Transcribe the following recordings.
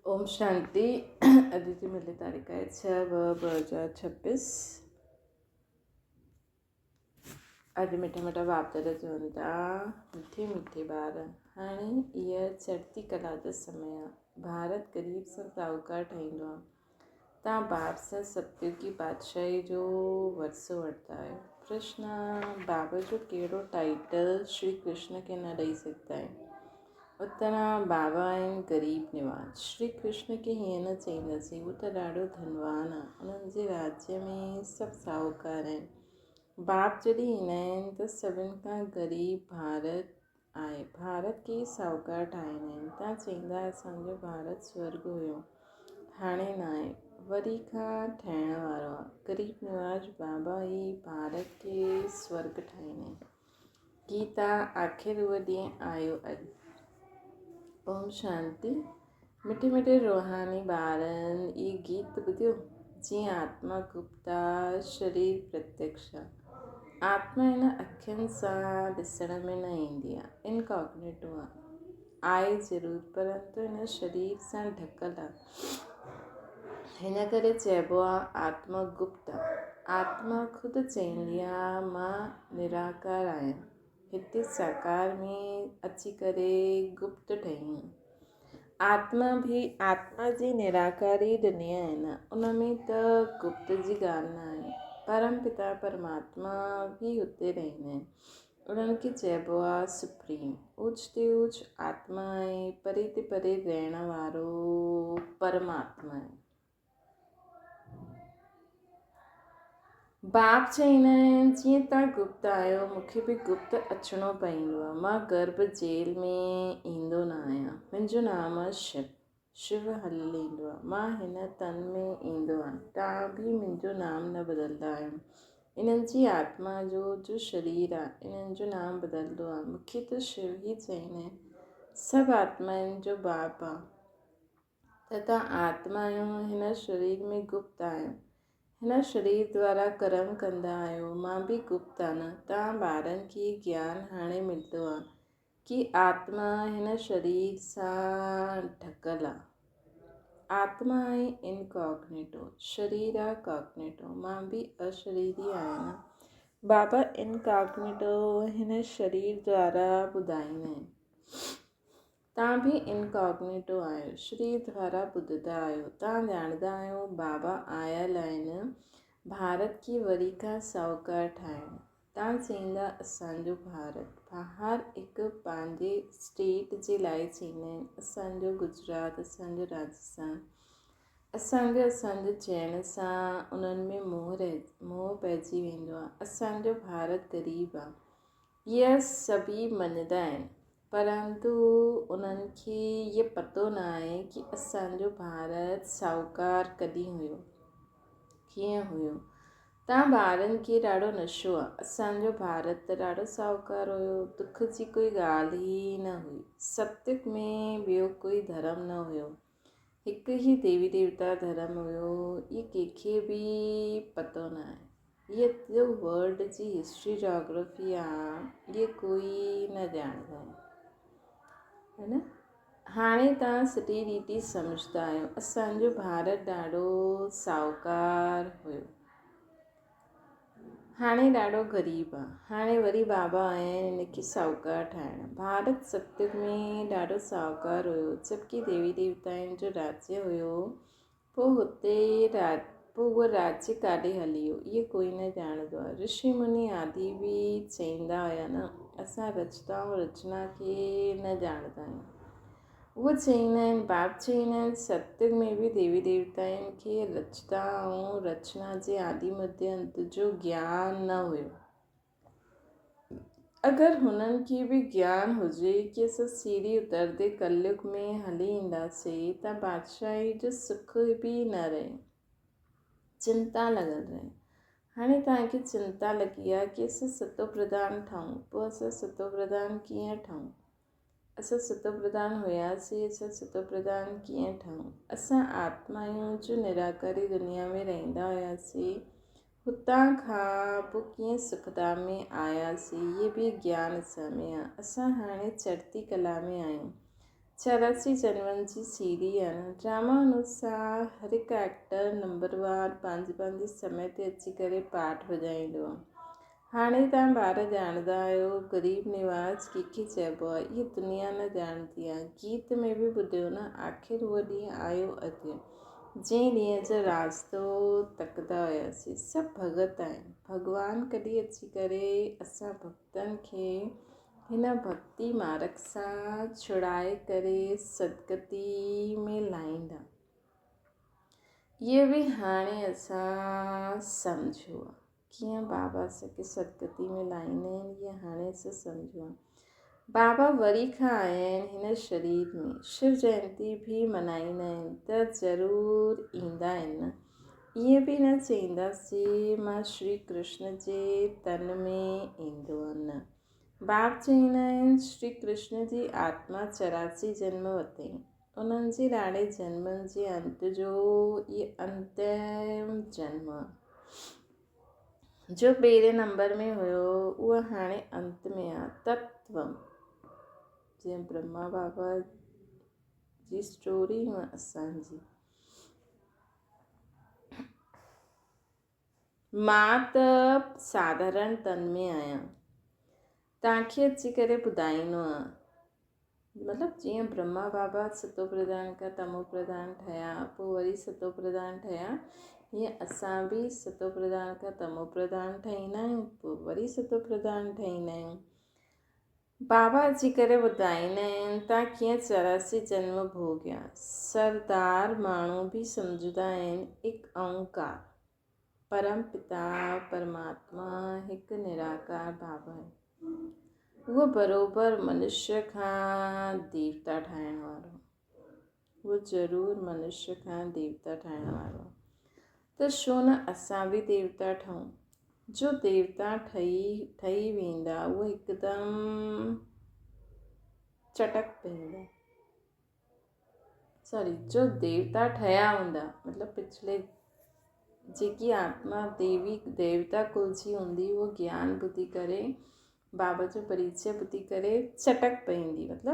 ओम शांति। अॼु जी मिली तारीख़ आहे 6/2/2026। अॼु मिठा मिठा बाप दादा चवनि था मिठे मिठे ॿार, हाणे इहा चढ़ती कला जो समय आहे। भारत ग़रीब सां साहूकार ठाहींदो आहे। तव्हां बाप सां सतयुगी बादशाही जो वरसो वरिता आहियो। कृष्ण बाबा जो कहिड़ो टाइटल श्री कृष्ण खे न ॾेई सघंदा आहिनि। उतां बाबा आहिनि ग़रीब निवाज। श्री कृष्ण खे हीअं न चईंदासीं, उहो त ॾाढो धनवान आहे। उन्हनि जे राज्य में सभु साहूकार आहिनि। बाप जॾहिं ईंदा आहिनि त सभिनि खां ग़रीब भारत आहे। भारत खे साहूकार ठाहींदा आहिनि। तव्हां चईंदा असांजो भारत स्वर्ग हुयो, हाणे न आहे, वरी खां ठहिण वारो आहे। ग़रीब निवाज बाबा ई भारत खे स्वर्ग ठाहींदा आहिनि। गीता आख़िर उहो ॾींहुं आयो अॼु। ओम शांति। मिठे मिठे रूहानी ॿारनि, इहे गीत ॿुधियो। जीअं आत्मा गुप्ता, शरीर प्रत्यक्ष आहे। आत्मा हिन अखियुनि सां ॾिसण में न ईंदी आहे, इनकॉग्निटो आहे। आहे ज़रूरु, परंतु हिन शरीर सां ढकल आहे। हिन करे चइबो आहे आत्मा गुप्त आहे। आत्मा ख़ुदि चईंदी आहे मां निराकार आहियां। हिते साकार में अची करे गुप्त ठही। आत्मा जी निराकारी दुनिया आहे न, उन में त गुप्त जी ॻाल्हि न आहे। परम पिता परमात्मा बि हुते रहंदा आहिनि। उन्हनि खे चइबो आहे सुप्रीम। ऊच ते ऊच आत्मा आहे, परे ते परे रहण वारो परमात्मा आहे। बाप चईंदा आहिनि जीअं तव्हां गुप्त आहियो, मूंखे बि गुप्त अचिणो पवंदो आहे। मां गर्भ जेल में ईंदो न आहियां। मुंहिंजो नाम आहे शिव। शिव हली ईंदो आहे। मां हिन तन में ईंदो आहियां। तव्हां बि मुंहिंजो नाम न बदिलंदा आहियो। इन्हनि जी आत्मा जो शरीर आहे, इन्हनि जो नाम बदिलंदो आहे। मूंखे त शिव ई चईंदा आहिनि। सभु आत्माउनि जो बाप आहे। त तव्हां आत्मा आहियो, हिन शरीर में गुप्त आहियो। हिन शरीर द्वारा कर्म कंदा आहियो। मां बि गुप्त आहे न। तव्हां ॿारनि खे ज्ञान हाणे मिलंदो आहे कि आत्मा हिन शरीर सां ढकल आहे। आत्मा आहे इनकॉग्निटो, शरीर आहे कॉग्निटो। मां बि अशरीरी आहियां न। बाबा इनकॉग्निटो हिन शरीर द्वारा ॿुधाईंदा आहिनि। तव्हां बि इनकॉग्निटो आहियो, शरीर द्वारा ॿुधंदा आहियो। तव्हां ॼाणंदा आहियो बाबा आयल आहिनि भारत खे वरी खां साहूकार ठाहिण। तव्हां चईंदा असांजो भारत, हर हिकु पंहिंजे स्टेट जे लाइ चईंदा आहिनि। असांजो गुजरात, असांजो राजस्थान। असांजे चइण सां उन्हनि में मोह पइजी वेंदो आहे। असांजो भारत ग़रीब आहे, इहा सभई मञंदा आहिनि, परंतु उन्हनि खे इहो पतो न आहे कि असांजो भारत साहूकार कॾहिं हुयो, कीअं हुयो। तव्हां ॿारनि खे ॾाढो नशो आहे। असांजो भारत त ॾाढो साहूकार हुयो, दुख जी कोई ॻाल्हि ई न हुई। सत्युग में ॿियो कोई धर्म न हुयो, हिकु ई देवी देवता धर्म हुयो। इहे कंहिंखे बि पतो न आहे। इहे जो वर्ल्ड जी हिस्ट्री जोग्राफी आहे, इहे कोई न ॼाणंदा आहिनि, है न। हाणे तव्हां सिटी रीति सम्झंदा आहियो। असांजो भारत ॾाढो साहूकार हुयो, हाणे ॾाढो ग़रीब आहे। हाणे वरी बाबा आया आहिनि हिनखे साहूकार ठाहिण। भारत सत्युग में ॾाढो साहूकार हुयो, जबकि देवी देवताउनि जो राज्य हुयो। पोइ उहो राज्य काॾे हली वियो, इहो कोई न ॼाणंदो आहे। ऋषि मुनि आदि बि चईंदा हुया न, असां रचना ऐं रचना खे न ॼाणंदा आहियूं। उहे चईंदा आहिनि, बाप चईंदा आहिनि सत्युग में बि देवी देवताउनि खे रचना ऐं रचना जे आदि मध्य अंत जो ज्ञान न हुयो। अगरि हुननि खे बि ज्ञान हुजे कि असां सीढ़ी उतरंदे कलयुग में हली ईंदासीं त बादशाही जो सुख बि न रहे, चिंता लॻल रहे। हाणे तव्हांखे चिंता लॻी आहे कि असां सतो प्रधान ठहूं। पोइ असां सतो प्रधान कीअं ठहूं? असां सतो प्रधान हुयासीं, असां सतो प्रधान कीअं ठहूं? असां आत्माऊं जो निराकारी दुनिया में रहंदा हुयासीं, हुतां खां पोइ कीअं सुखधाम में आयासीं, इहे बि ज्ञान असां में आहे। असां हाणे चढ़ती कला में आहियूं। 84 जन्मनि जी सीरी आहे। ड्रामा अनुसार हर हिकु एक्टर नंबरवार पंहिंजे समय ते अची करे पाठ वॼाईंदो आहे। हाणे तव्हां ॿार ॼाणंदा आहियो ग़रीब निवाज़ कंहिंखे चइबो आहे, इहा दुनिया न ॼाणंदी आहे। गीत में बि ॿुधियो न, आख़िर उहो ॾींहुं आयो अॼु जंहिं ॾींहं जो रास्तो तकंदा हुआसीं। सभु भॻत आहिनि। भॻवानु कॾहिं अची करे असां भक्तनि खे हिन भक्ति मार्ग सां छुड़ाए करे सदगति में लाहींदा। इहो बि हाणे असां सम्झो आहे कीअं बाबा असांखे सदगति में लाहींदा आहिनि, इहा हाणे असां सम्झो आहे। बाबा वरी खां आया आहिनि हिन शरीर में। शिव जयंती बि मल्हाईंदा आहिनि त ज़रूरु ईंदा आहिनि न। ईअं बि न चईंदासीं मां श्री कृष्ण जे तन में ईंदो आहे, न। बाप चईंदा आहिनि श्री कृष्ण जी आत्मा 84 जन्म वरितई। उन्हनि जे ॾाढे जन्मनि जे अंत जो इहे अंतिम जन्म जो पहिरें नंबर में हुयो, उहा हाणे अंत में आहे। तत्वम जीअं ब्रह्मा बाबा जी स्टोरी हुआ असांजी। मां त साधारण तन में आहियां, तव्हांखे अची करे ॿुधाईंदो आहे। मतिलबु जीअं ब्रह्मा बाबा सतो प्रधान खां तमो प्रधान ठहिया, पोइ वरी सतो प्रधान ठहिया, हीअं असां बि सतो प्रधान खां तमो प्रधान ठहींदा आहियूं, पोइ वरी सतो प्रधान ठहींदा आहियूं। बाबा अची करे ॿुधाईंदा आहिनि तव्हां कीअं 84 जन्म भोॻिया। सरदार माण्हू बि सम्झंदा आहिनि हिकु ओंकार परम पिता परमात्मा हिकु निराकार बाबा आहे। उहो बराबरि मनुष्य खां देवता ठाहिण वारो, उहो ज़रूरु मनुष्य खां देवता ठाहिण वारो। त छो न असां बि देवता ठहूं। जो देवता ठही वेंदा उहो हिकदमि चटक पवंदा। जो देवता ठहिया हूंदा, मतिलबु पिछले जेकी आत्मा देवता कुल जी हूंदी, उहो ज्ञान ॿुधी करे बाबा जो परिचय ॿुधी करे चटक पवंदी। मतिलबु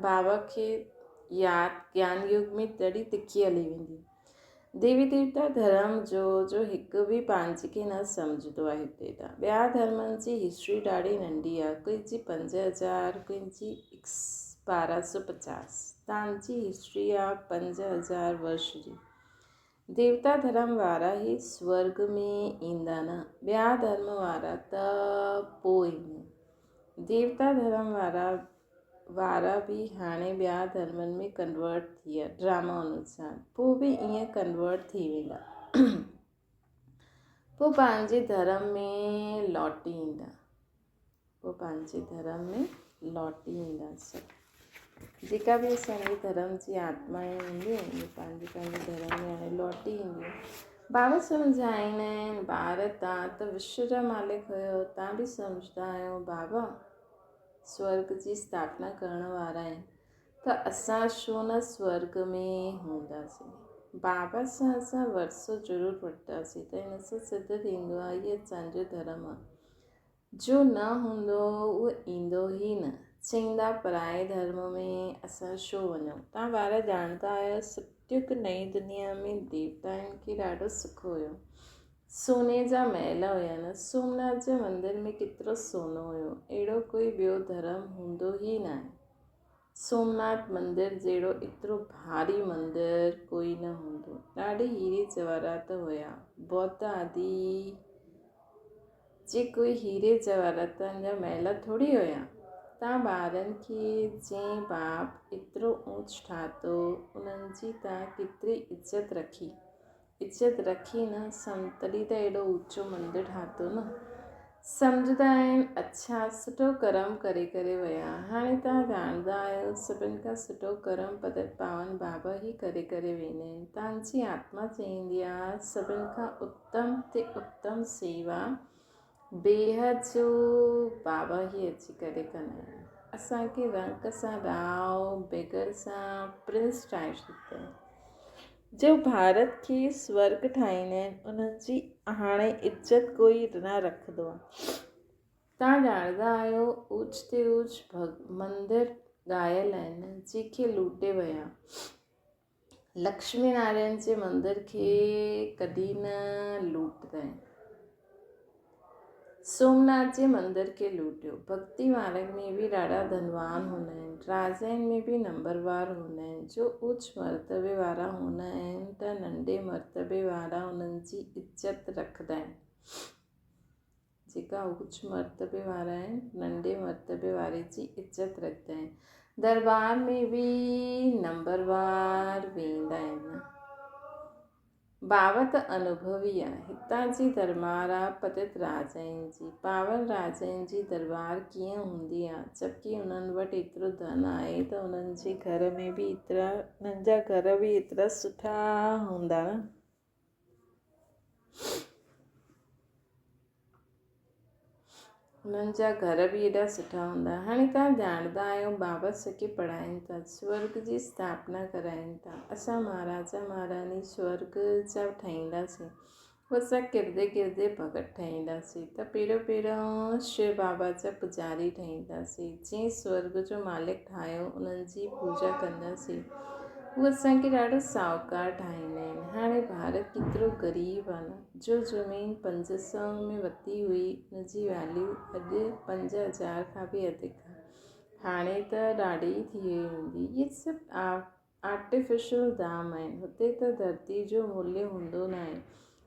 बाबा खे यादि ज्ञान युग में ॾाढी तिखी हली वेंदी। देवी देवता धर्म जो हिकु बि पंहिंजे खे न सम्झंदो आहे हिते त। ॿिया धर्मनि जी हिस्ट्री ॾाढी नंढी आहे, कंहिंजी 5000, कंहिंजी 1250। तव्हांजी हिस्ट्री आहे 5000 वर्ष जी। देवता धर्म वारा ई स्वर्ग में ईंदा न, ॿिया धर्म वारा त पोइ ईंदा। देवता धर्म वारा बि हाणे ॿिया धर्मनि में कन्वर्ट थी विया ड्रामा अनुसार, पोइ बि ईअं कन्वर्ट थी वेंदा, पोइ पंहिंजे धर्म में लौटी ईंदा। जेका बि असांजे धर्म जी आत्माएं हूंदियूं उहे पंहिंजे धर्म में हाणे लौटी ईंदियूं। बाबा सम्झाईंदा आहिनि ॿार तव्हां त विश्व जा मालिक हुयो, तव्हां बि सम्झंदा आहियो बाबा स्वर्ग जी स्थापना करण वारा आहिनि, त असां छो न स्वर्ग में हूंदासीं। बाबा सां असां वरसो ज़रूरु वठंदासीं, त हिन सां सिद्ध थींदो आहे इहो असांजो धर्म आहे। जो न हूंदो उहो ईंदो ई न। चईंदा पराए धर्म में असां छो वञूं। तव्हां ॿार ॼाणंदा आहियो सत्युग नई दुनिया में देवताउनि खे ॾाढो सुख हुयो। सोने जा महल हुया न। सोमनाथ जे मंदर में केतिरो सोनो हुयो, अहिड़ो कोई ॿियो धर्म हूंदो ई न आहे। सोमनाथ मंदर जहिड़ो एतिरो भारी मंदर कोई न हूंदो। ॾाढे हीरे जवाहरात हुया। बौद्ध आदि जे कोई हीरे जवाहरातनि जा महल थोरी हुया। तव्हां ॿारनि खे जंहिं बाप एतिरो ऊंच ठातो उन्हनि जी तव्हां केतिरी इज़त रखी न, तॾहिं त एॾो ऊचो मंदरु ठातो न। सम्झंदा आहिनि अच्छा सुठो कर्म करे करे विया। हाणे तव्हां ॼाणंदा आहियो सभिनि खां सुठो कर्म पदक पावन बाबा ई करे करे वेंदा आहिनि। तव्हांजी आत्मा चईंदी आहे सभिनि खां उत्तम ते उत्तम सेवा बेहद जो बाबा ई अची करे कंदा आहिनि। असांखे रंग सां राव बेगर सां प्रिंस ठाहे छॾींदा आहिनि। जो भारत खे स्वर्ग ठाहींदा आहिनि उन्हनि जी हाणे इज़त कोई न रखंदो आहे। तव्हां ॼाणंदा आहियो ऊच ते ऊच मंदिर ॻायल आहिनि जंहिंखे लूटे विया। लक्ष्मी नारायण जे मंदिर खे कॾहिं न लूटंदा। सोमनाथ जे मंदिर खे लूटियो। भक्ति मार्ग में बि ॾाढा धनवान हूंदा आहिनि, राजाउनि में बि नंबरवार हूंदा आहिनि। जो उच मर्तबे वारा हूंदा आहिनि त नंढे मर्तबे वारा उन्हनि जी इज़त रखंदा आहिनि। जेका उच मर्तबे वारा आहिनि नंढे मर्तबे वारे जी इज़त रखंदा आहिनि। दरबार में बि नंबरवार वेंदा आहिनि। बाबत अनुभवी आहे। हितां जी दरबार आहे पतित राजाउनि जी। पावन राजाउनि जी दरबार कीअं हूंदी आहे, जबकि उन्हनि वटि एतिरो धन आहे त उन्हनि जे घर में बि उन्हनि जा घर बि एतिरा सुठा हूंदा न। उन्हनि जा घर बि एॾा सुठा हूंदा। हाणे तव्हां ॼाणंदा आहियो बाबा सखे पढ़ाइनि था, स्वर्ग जी स्थापना कराइनि था। असां महाराजा महारानी स्वर्ग जा ठाहींदासीं। पोइ असां किरदे किरदे भगत ठाहींदासीं त पहिरियों शिव बाबा जा पुजारी ठाहींदासीं। जंहिं स्वर्ग जो मालिक ठाहियो उन्हनि जी पूजा कंदासीं। उहे असांखे ॾाढो साहूकार ठाहींदा आहिनि। हाणे भारत केतिरो ग़रीब आहे न। जो ज़मीन 500 में वरिती हुई उनजी वैल्यू अॼु 5000 खां बि वधीक आहे। हाणे त ॾाढी थी वई हूंदी। इहे सभु आर्टिफिशियल दाम आहिनि। हुते त धरती जो मूल्य हूंदो न आहे।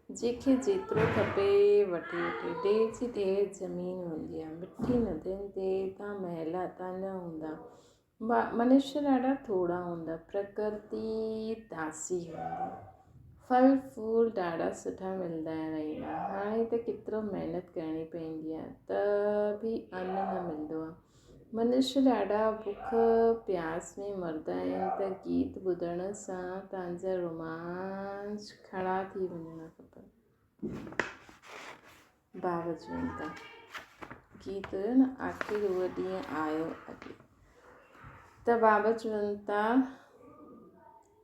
जंहिंखे जेतिरो खपे वठी वठे। ढेर जी ढेर ज़मीन हूंदी आहे। मिठी नदियुनि ते तव्हां महल तव्हांजा हूंदा। मनुष्य ॾाढा थोरा हूंदा। प्रकृति दासी हूंदी। फल फूल ॾाढा सुठा मिलंदा रहंदा। हाणे त केतिरो महिनत करणी पवंदी आहे त बि अन्न न मिलंदो आहे। मनुष्य ॾाढा बुख प्यास में मरंदा आहिनि त गीत ॿुधण सां तव्हांजा रोमांच खड़ा थी वञणा खपनि। बाबा चवनि था गीत न आख़िर उहो ॾींहुं आयो अॼु। त बाबा चवनि था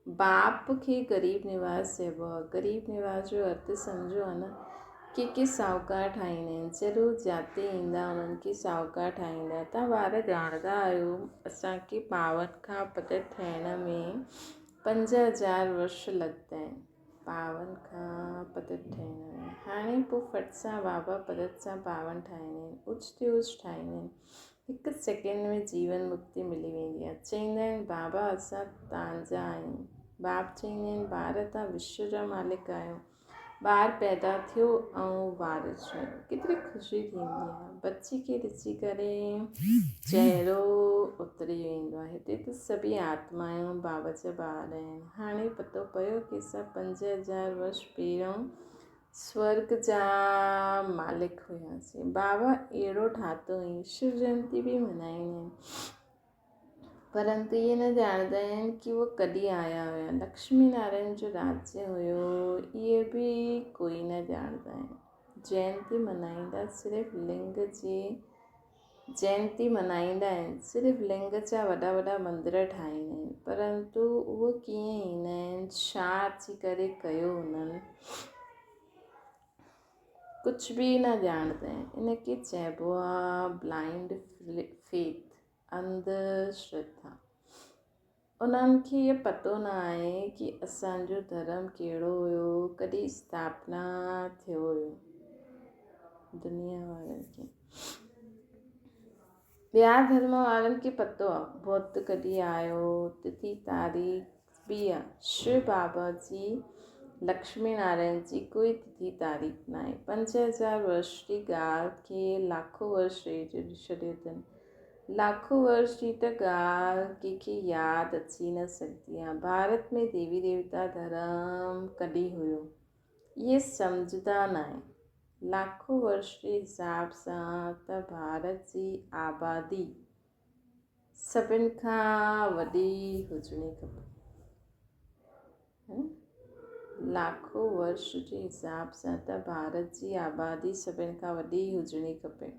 बाप खे ग़रीब निवास चइबो आहे। ग़रीब निवास जो अर्थ सम्झो आहे न। के साहूकार ठाहींदा आहिनि। ज़रूरु जाते ईंदा उन्हनि खे साहूकार ठाहींदा। तव्हां ॿार ॼाणंदा आहियो असांखे पावन खां पतित थियण में 5000 वर्ष लॻंदा आहिनि। पावन खां पतित थियण में हाणे पोइ फट सां बाबा पतित सां पावन ठाहींदा आहिनि। उच ते उच ठाहींदा आहिनि। हिकु सेकेंड में जीवन मुक्ति मिली वेंदी आहे। चवंदा आहिनि बाबा असां तव्हांजा आहियूं। बाप चवंदा आहिनि ॿार तव्हां विश्व जा मालिक आहियो। ॿार पैदा थियो ऐं वारिस थियो। केतिरी ख़ुशी थींदी आहे। बची खे ॾिसी करे चहिरो उतरी वेंदो आहे। हिते त सभई आत्माऊं बाबा जा ॿार आहिनि। हाणे पतो पियो कि असां 5000 वर्ष पहिरियों स्वर्ग जा मालिक हुयासीं। बाबा अहिड़ो ठातो हुई। शिव जयंती बि मल्हाईंदा आहिनि। परंतु इहे न ॼाणंदा आहिनि कि उहे कॾहिं आया हुया। लक्ष्मी नारायण जो राज्य हुयो इहे बि कोई न ॼाणंदा आहिनि। जयंती मल्हाईंदा सिर्फ़ु लिंग जी जयंती मल्हाईंदा आहिनि। सिर्फ़ु लिंग जा वॾा वॾा मंदर ठाहींदा आहिनि। परंतु उहे कीअं ईंदा आहिनि, छा अची करे कयो उन्हनि, कुझु बि न ॼाणंदा आहिनि। इनखे चइबो आहे ब्लाइंड फेथ, अंधश्रद्धा। उन्हनि खे इहो पतो न आहे कि असांजो धर्म कहिड़ो हुयो, कॾहिं स्थापना थियो हुयो। दुनिया वारनि खे ॿिया धर्म वारनि खे पतो आहे बुद्ध कॾहिं आयो, तिथि तारीख़ बि आहे। शिव बाबा जी लक्ष्मी नारायण जी कोई तिथि तारीख़ न आहे। 5000 वर्ष जी ॻाल्हि खे लाखों वर्ष ॾेई छॾियो अथनि। लाखों वर्ष जी त ॻाल्हि कंहिंखे यादि अची न सघंदी आहे। भारत में देवी देवता धर्म कॾहिं हुयो इहे सम्झंदा न आहिनि। लाखों वर्ष जे हिसाब सां त भारत जी आबादी सभिनि खां वॾी हुजणी खपे। लाखों वर्ष जे हिसाब सां त भारत जी आबादी सभिनि खां वॾी हुजणी खपे।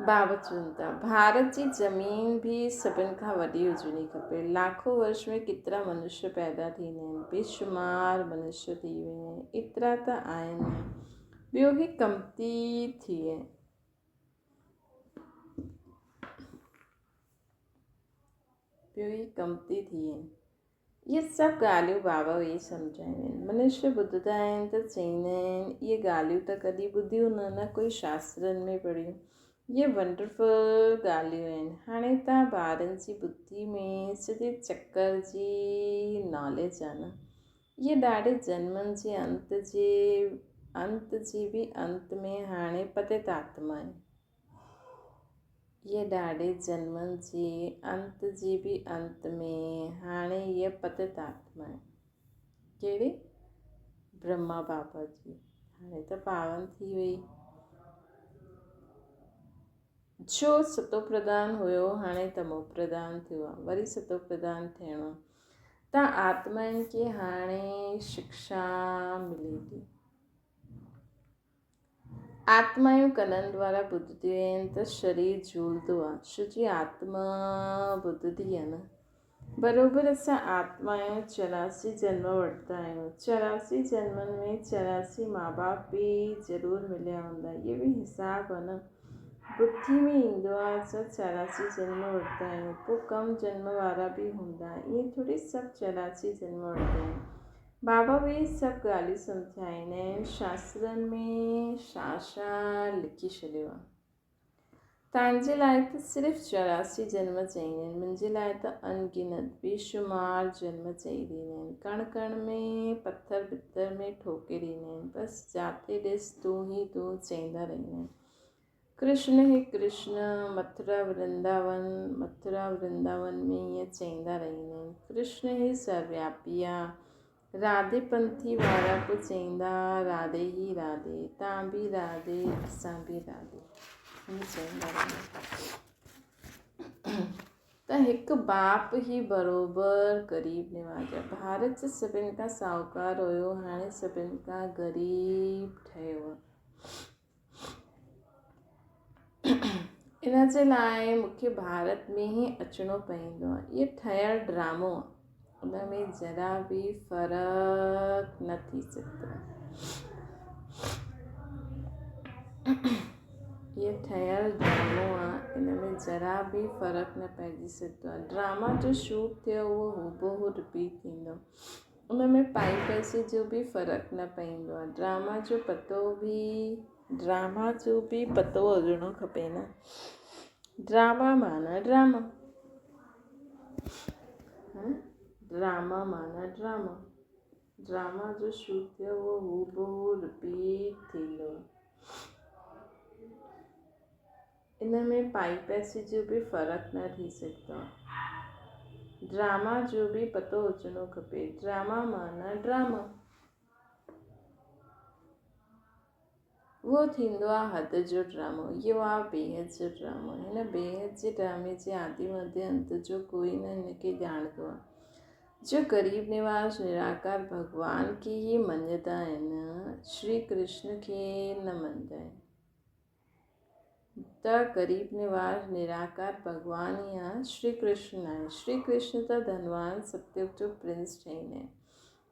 बाबा चवनि था भारत जी ज़मीन भी सभिनि खां वॾी हुजणी खपे। लाखों वर्ष में केतिरा मनुष्य पैदा थींदा आहिनि, बेशुमार मनुष्य थी वेंदा आहिनि, एतिरा त आहिनि, ॿियो ही कमती थी आहे। कमती थी आहिनि। इहे सभु ॻाल्हियूं बाबा वेई सम्झाईंदा आहिनि। मनुष्य ॿुधंदा आहिनि त चवंदा आहिनि इहे ॻाल्हियूं त कॾहिं ॿुधियूं न कोई शास्त्रनि में पढ़ियूं। इहे वंडरफुल ॻाल्हियूं आहिनि। हाणे तव्हां ॿारनि जी बुद्धि में सिधे चकर जी नॉलेज आहे न, इहे ॾाढे जन्मनि जे अंत जी बि अंत में हाणे पतित आत्मा आहे। इहे ॾाढे जन्मनि जे अंत जी बि अंत में हाणे इहा पतित आत्मा आहे। कहिड़ी? ब्रह्मा बाबा जी हाणे त पावन थी वई। जो सतो प्रधान हुयो हाणे तमो प्रधान थियो आहे, वरी सतो प्रधान थियणो। त आत्माउनि खे हाणे शिक्षा मिले थी। आत्मायूं कननि द्वारा ॿुधदियूं आहिनि त शरीर झूलंदो आहे, छो जी आत्मा ॿुधदी आहे न। बराबरि असां आत्मायूं 84 जन्म वठंदा आहियूं। 84 जन्मनि में 84 माउ बाप बि ज़रूरु मिलिया हूंदा। इहे बि हिसाबु आहे न। बुद्धि में ईंदो आहे असां 84 जन्म वठंदा आहियूं, पोइ कम जन्म वारा बि हूंदा। ईअं थोरी सभु 84 जन्म वठंदा आहिनि। बाबा बि सभु ॻाल्हियूं सम्झाईंदा आहिनि। शास्त्रनि में छा लिखी छॾियो आहे। तव्हांजे लाइ त सिर्फ़ु 84 जन्म चईंदा आहिनि, मुंहिंजे लाइ त अनगिनत बेशुमार जन्म चई ॾींदा आहिनि। कण कण में पथर भितर में ठोके ॾींदा आहिनि। बसि जाते ॾिस तूं ही तूं चईंदा रहंदा आहिनि। कृष्ण ही कृष्ण, मथुरा वृंदावन में ईअं चईंदा रहंदा आहिनि। कृष्ण ही सर्वव्यापी आहे। राधे पंथी वारा पोइ चईंदा राधे ही राधे, तव्हां बि राधे असां बि राधे, हीअं चईंदा रहंदा। त हिकु बाप ई बराबरि ग़रीब निवाज़। भारत सभिनि खां साहूकार हुयो, हाणे सभिनि खां ग़रीब ठहियो आहे। इन जे लाइ मूंखे भारत में ई अचिणो पवंदो आहे। इहो ठहियलु ड्रामो आहे, उन में ज़रा बि फ़र्क़ु न थी सघंदो। इहो ठहियलु ड्रामो आहे, इन में ज़रा बि फ़र्क़ु न पइजी सघंदो आहे। ड्रामा जो शूट थियो उहो हूबहू रिपीट थींदो, उन में पाई पैसे जो बि फ़र्क़ु न पवंदो आहे। ड्रामा जो बि पतो हुजणो खपे न। ड्रामा माना ड्रामा, ड्रामा जो शूट थियो उहो हूबहू रिपीट थींदो। इन में पाई पैसे जो बि फ़र्क़ु न थी सघंदो। ड्रामा जो बि पतो हुजणो खपे। ड्रामा माना ड्रामा, उहो थींदो आहे हद जो ड्रामो। इहो आहे बेहद जो ड्रामो। हिन बेहद जे ड्रामे जे आदि मध्य अंत जो कोई न हिनखे ॼाणंदो आहे। जो ग़रीब निवाज़ निराकार भॻवान खे ई मञंदा आहिनि, श्री कृष्ण खे न मञंदा आहिनि। त ग़रीब निवाज़ निराकार भॻवान ई आहे, श्री कृष्ण आहे। श्री कृष्ण त धनवान सतयुग जो प्रिंस ठहींदा आहिनि।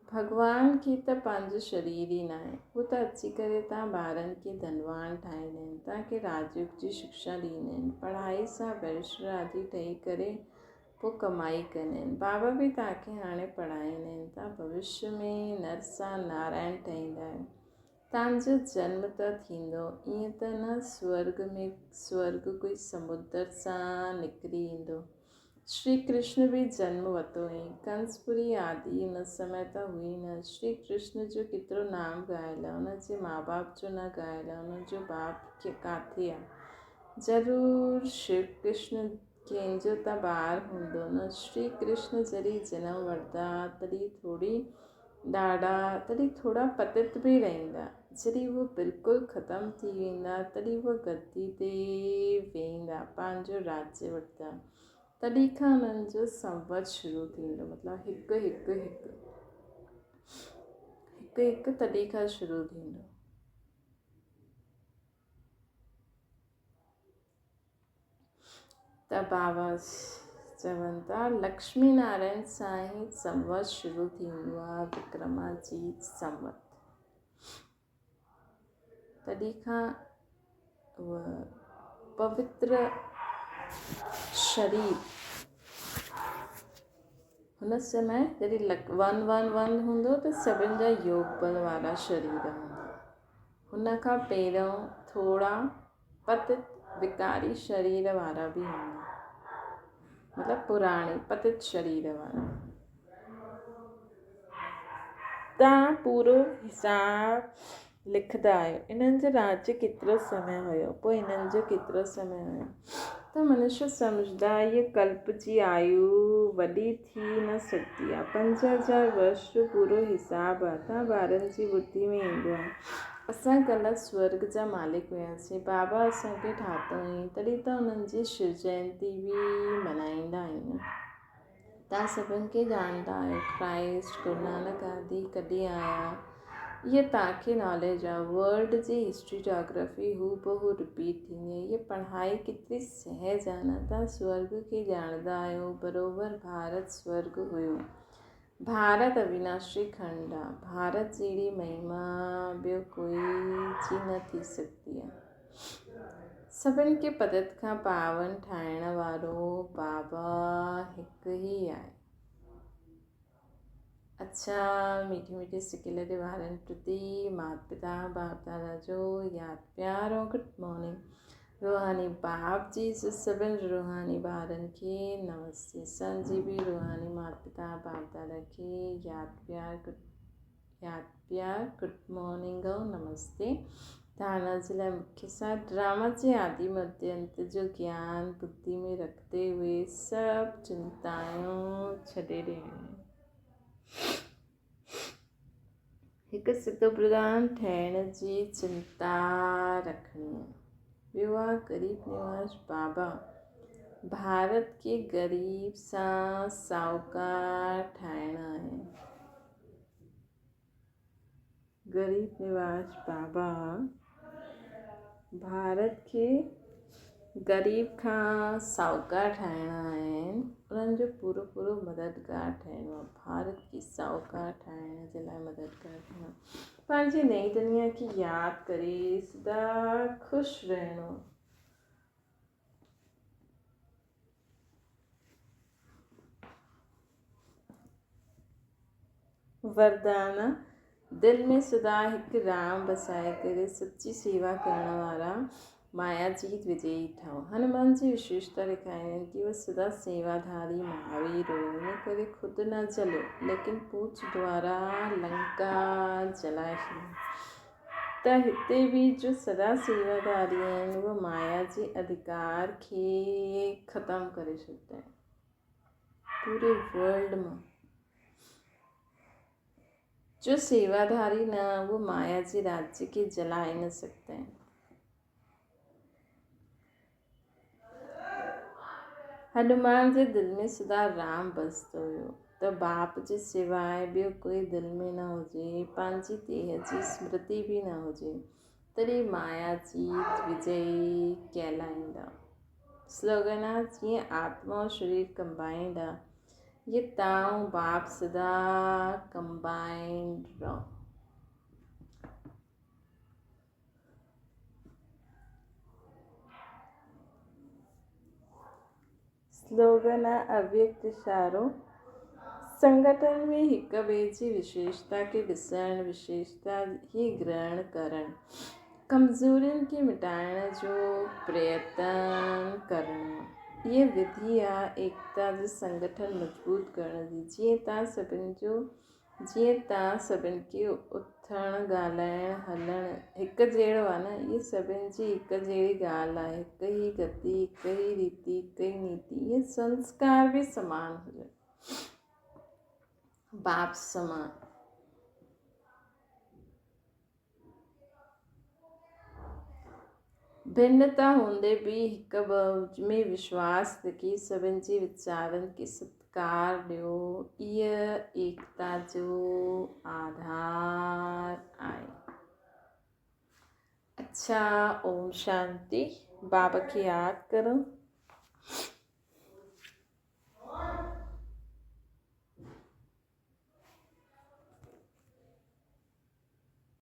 भॻवान खे त पंहिंजो शरीर ई न आहे। हू त अची करे तव्हां ॿारनि खे धनवान ठाहींदा आहिनि, तव्हांखे राजयोग जी शिक्षा ॾींदा आहिनि, पढ़ाई सां बैरिस्टर आदि ठही करे पोइ कमाई कंदा आहिनि। बाबा बि तव्हांखे हाणे पढ़ाईंदा आहिनि। तव्हां भविष्य में नर सां नारायण ठहींदा आहियो। तव्हांजो जन्म त थींदो, ईअं त न स्वर्ग कोई समुद्र सां निकिरी ईंदो। श्री कृष्ण बि जन्म वरितो हुई। कंसपुरी आदि हिन समय त हुई न। श्री कृष्ण जो केतिरो नाम ॻायल आहे, हुनजे माउ बाप जो न ॻायल आहे, हुनजो बाप किथे आहे। ज़रूरु शिव कृष्ण कंहिंजो त ॿार हूंदो न। श्री कृष्ण जॾहिं जनम वठंदा तॾहिं थोरा पतित बि रहंदा। जॾहिं उहो बिल्कुलु ख़तमु थी वेंदा तॾहिं उहो गद्दी ते वेहंदा, पंहिंजो राज्य वठंदा। तॾहिं खां हुननि जो संवत शुरू थींदो, मतिलबु हिकु तॾहिं खां शुरू थींदो। त बाबा चवनि था लक्ष्मी नारायण साईं संवत शुरू थींदो आहे विक्रमाजीत संवत। तॾहिं खां उहा पवित्र शरीर हुन समय जॾहिं 111 हूंदो त सभिनि जा योग बल वारा शरीर हूंदा। हुन खां पहिरियों थोरा पतित विकारी शरीर वारा बि हूंदा, मतिलबु पुराणे पतित शरीर वारा। तव्हां पूरो हिसाबु लिखंदा आहियो इन्हनि जो राज्य केतिरो समय हुयो, पोइ हिननि जो केतिरो समय हुयो, त मनुष्य सम्झदा ये कल्प जी आयु वॾी थी न सघंदी आहे। 5000 वर्ष जो पूरो हिसाबु आहे। तव्हां ॿारनि जी बुद्धि में ईंदो आहे असां कल्ह स्वर्ग जा मालिक हुआसीं, बाबा असांखे ठातो हुई, तॾहिं त उन्हनि जी शिव जयंती बि मल्हाईंदा आहियूं। तव्हां सभिनि खे ॼाणंदा आहियो क्राइस्ट गुरु नानक आदि कॾहिं आया, इहे तव्हांखे नॉलेज आहे। वर्ल्ड जी हिस्ट्री जोग्राफी हू बहू रिपीट थींदी आहे। इहा पढ़ाई केतिरी सहज आहे न। तव्हां स्वर्ग खे ॼाणंदा आहियो, बराबरि भारत स्वर्ग हुयो। भारत अविनाशी खंड आहे। भारत जहिड़ी महिमा ॿियो कोई जी न थी सघंदी आहे। सभिनि खे पदत खां पावन ठाहिण वारो बाबा हिकु ई आहे। अच्छा, मीठी मीठी सिकिल जे ॿारनि प्रति माता पिता बाप दादा जो यादि प्यार ऐं गुड मॉर्निंग। रूहानी बाप जी सभिनि रूहानी ॿारनि खे नमस्ते। असांजी बि रूहानी माता पिता बाप दादा खे यादि प्यार गुड मॉर्निंग ऐं नमस्ते। धारणा जे लाइ मुख्य साथ ड्रामा जे आदि मध्य अंत जो ज्ञान बुद्धि में रखते हुए सभु चिंताऊं छॾे ॾियणियूं। हिकु सिधो प्रधान ठहिण जी चिंता रखणी आहे। ॿियो आहे ग़रीब निवाज बाबा भारत खे ग़रीब सां साहूकार ठाहिणा आहे। ग़रीब निवाज बाबा भारत खे ग़रीब खां साहूकार ठाहिणा आहिनि, उन्हनि जो पूरो पूरो मददगार ठहिणो आहे। भारत खे साहूकार ठाहिण जे लाइ मददगार थियणो, पंहिंजी नई दुनिया खे यादि करे सदा ख़ुशि रहणो। वरदान दिलि में सदा हिकु राम बसाए करे सची सेवा करण वारा माया जीत विजयी ठहो। हनुमान जी विशेषता ॾेखारींदा आहिनि कि उहे सदा सेवाधारी महावीर हुयो। इन करे ख़ुदि न जलियो लेकिन पूछ द्वारा लंका जलाए छॾियो। त हिते बि जो सदा सेवाधारी आहिनि उहे माया जे अधिकार खे ख़तमु करे छॾींदा आहिनि पूरे वर्ल्ड मां। जो सेवाधारी न वो माया जे राज्य खे जलाए न सघंदा आहिनि। हनुमान जे दिलि में सदा राम बसंदो हुयो, त बाप जे सवाइ ॿियो कोई दिलि में न हुजे, पंहिंजी देह जी स्मृति बि न हुजे, तॾहिं माया जीत विजयी कहलाईंदा। स्लोगन आहे जीअं आत्मा और शरीर कंबाइंड आहे, ये तव्हां बाप सदा कंबाइंड रहो। स्लोगन आहे अव्यक्त इशारो। संगठन में हिक ॿिए जी विशेषता खे ॾिसणु, विशेषता ही ग्रहण करणु, कमज़ोरियुनि खे मिटाइण जो प्रयत्न करणु। ये विधि आहे एकता जो संगठन मज़बूत करण जी। जीअं तव्हां सभिनि खे उथणु ॻाल्हाइणु हलणु हिकु जहिड़ो आहे न, इहे सभिनि जी हिकु जहिड़ी ॻाल्हि आहे, हिकु ई गति, हिकु ई रीति, हिकु ई नीति। इहे संस्कार बि समान हुजनि, बाप समान। भिन्नता हूंदे बि हिक ॿ में विश्वास रखी सभिनि जे वीचारनि खे सत्कार ॾियो, इहा एकता जो आधार आहे। अच्छा, ओम शांति। बाबा खे यादि करो।